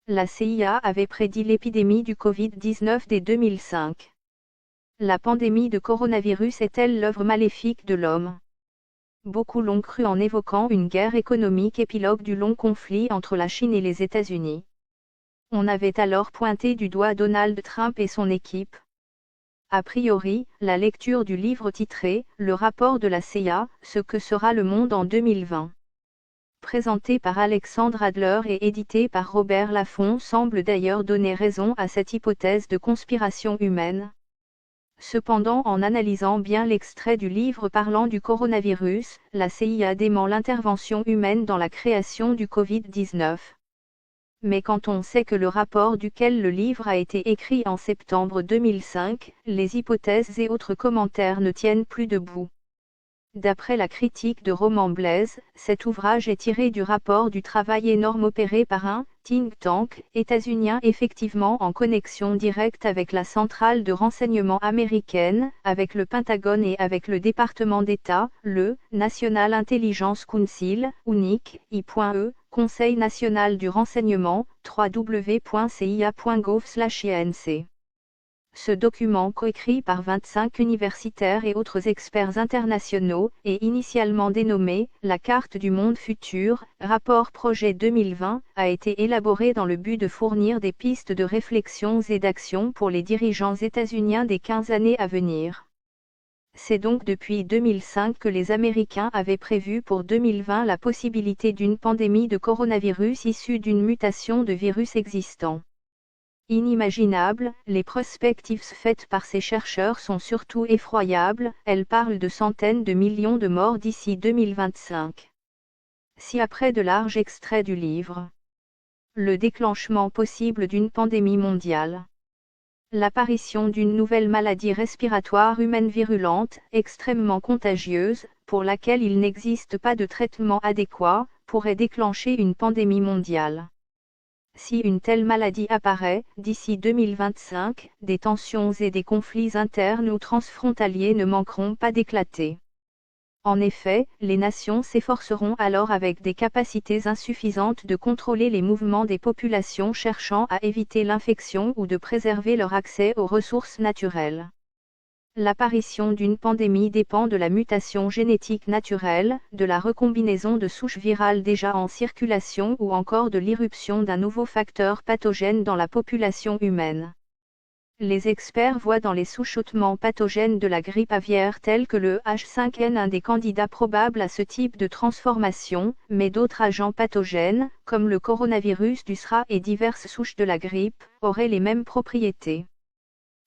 La CIA avait prédit l'épidémie du Covid-19 dès 2005. La pandémie de coronavirus est-elle l'œuvre maléfique de l'homme? Beaucoup l'ont cru en évoquant une guerre économique épilogue du long conflit entre la Chine et les États-Unis. On avait alors pointé du doigt Donald Trump et son équipe. A priori, la lecture du livre titré « Le rapport de la CIA, ce que sera le monde en 2020 », présenté par Alexandre Adler et édité par Robert Laffont semble d'ailleurs donner raison à cette hypothèse de conspiration humaine. Cependant, en analysant bien l'extrait du livre parlant du coronavirus, la CIA dément l'intervention humaine dans la création du Covid-19. Mais quand on sait que le rapport duquel le livre a été écrit en septembre 2005, les hypothèses et autres commentaires ne tiennent plus debout. D'après la critique de Roman Blaise, cet ouvrage est tiré du rapport du travail énorme opéré par un think tank états-unien effectivement en connexion directe avec la centrale de renseignement américaine, avec le Pentagone et avec le département d'État, le National Intelligence Council, ou NIC, I.E., Conseil national du renseignement, www.cia.gov/inc. Ce document coécrit par 25 universitaires et autres experts internationaux, est initialement dénommé « La carte du monde futur », rapport projet 2020, a été élaboré dans le but de fournir des pistes de réflexion et d'action pour les dirigeants états-uniens des 15 années à venir. C'est donc depuis 2005 que les Américains avaient prévu pour 2020 la possibilité d'une pandémie de coronavirus issue d'une mutation de virus existant. Inimaginables, les perspectives faites par ces chercheurs sont surtout effroyables, elles parlent de centaines de millions de morts d'ici 2025. Si après de larges extraits du livre. Le déclenchement possible d'une pandémie mondiale. L'apparition d'une nouvelle maladie respiratoire humaine virulente, extrêmement contagieuse, pour laquelle il n'existe pas de traitement adéquat, pourrait déclencher une pandémie mondiale. Si une telle maladie apparaît, d'ici 2025, des tensions et des conflits internes ou transfrontaliers ne manqueront pas d'éclater. En effet, les nations s'efforceront alors avec des capacités insuffisantes de contrôler les mouvements des populations cherchant à éviter l'infection ou de préserver leur accès aux ressources naturelles. L'apparition d'une pandémie dépend de la mutation génétique naturelle, de la recombinaison de souches virales déjà en circulation ou encore de l'irruption d'un nouveau facteur pathogène dans la population humaine. Les experts voient dans les sous-shootements pathogènes de la grippe aviaire tels que le H5N un des candidats probables à ce type de transformation, mais d'autres agents pathogènes, comme le coronavirus du SRAS et diverses souches de la grippe, auraient les mêmes propriétés.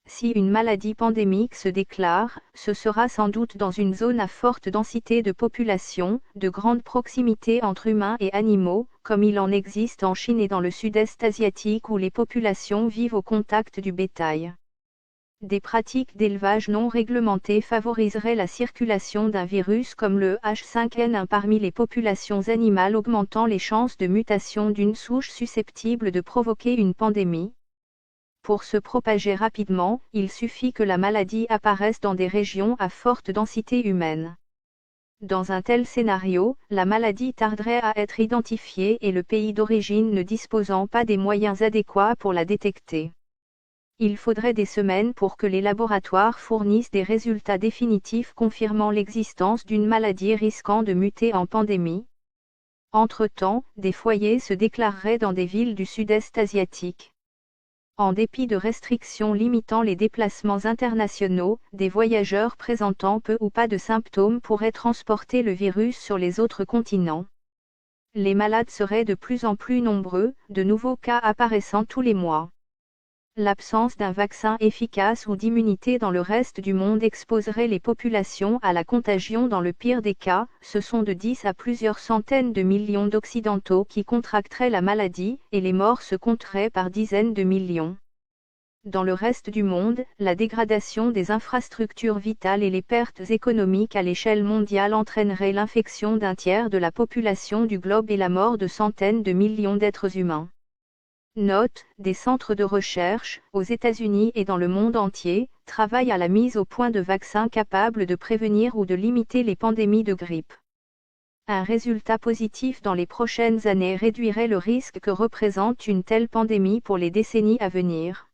Si une maladie pandémique se déclare, ce sera sans doute dans une zone à forte densité de population, de grande proximité entre humains et animaux, comme il en existe en Chine et dans le sud-est asiatique où les populations vivent au contact du bétail. Des pratiques d'élevage non réglementées favoriseraient la circulation d'un virus comme le H5N1 parmi les populations animales, augmentant les chances de mutation d'une souche susceptible de provoquer une pandémie. Pour se propager rapidement, il suffit que la maladie apparaisse dans des régions à forte densité humaine. Dans un tel scénario, la maladie tarderait à être identifiée et le pays d'origine ne disposant pas des moyens adéquats pour la détecter. Il faudrait des semaines pour que les laboratoires fournissent des résultats définitifs confirmant l'existence d'une maladie risquant de muter en pandémie. Entre-temps, des foyers se déclareraient dans des villes du sud-est asiatique. En dépit de restrictions limitant les déplacements internationaux, des voyageurs présentant peu ou pas de symptômes pourraient transporter le virus sur les autres continents. Les malades seraient de plus en plus nombreux, de nouveaux cas apparaissant tous les mois. L'absence d'un vaccin efficace ou d'immunité dans le reste du monde exposerait les populations à la contagion. Dans le pire des cas, ce sont de 10 à plusieurs centaines de millions d'Occidentaux qui contracteraient la maladie, et les morts se compteraient par dizaines de millions. Dans le reste du monde, la dégradation des infrastructures vitales et les pertes économiques à l'échelle mondiale entraîneraient l'infection d'un tiers de la population du globe et la mort de centaines de millions d'êtres humains. Note, des centres de recherche, aux États-Unis et dans le monde entier, travaillent à la mise au point de vaccins capables de prévenir ou de limiter les pandémies de grippe. Un résultat positif dans les prochaines années réduirait le risque que représente une telle pandémie pour les décennies à venir.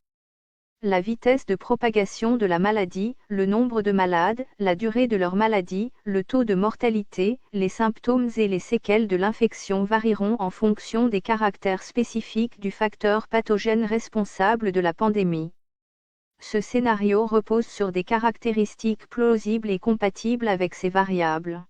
La vitesse de propagation de la maladie, le nombre de malades, la durée de leur maladie, le taux de mortalité, les symptômes et les séquelles de l'infection varieront en fonction des caractères spécifiques du facteur pathogène responsable de la pandémie. Ce scénario repose sur des caractéristiques plausibles et compatibles avec ces variables.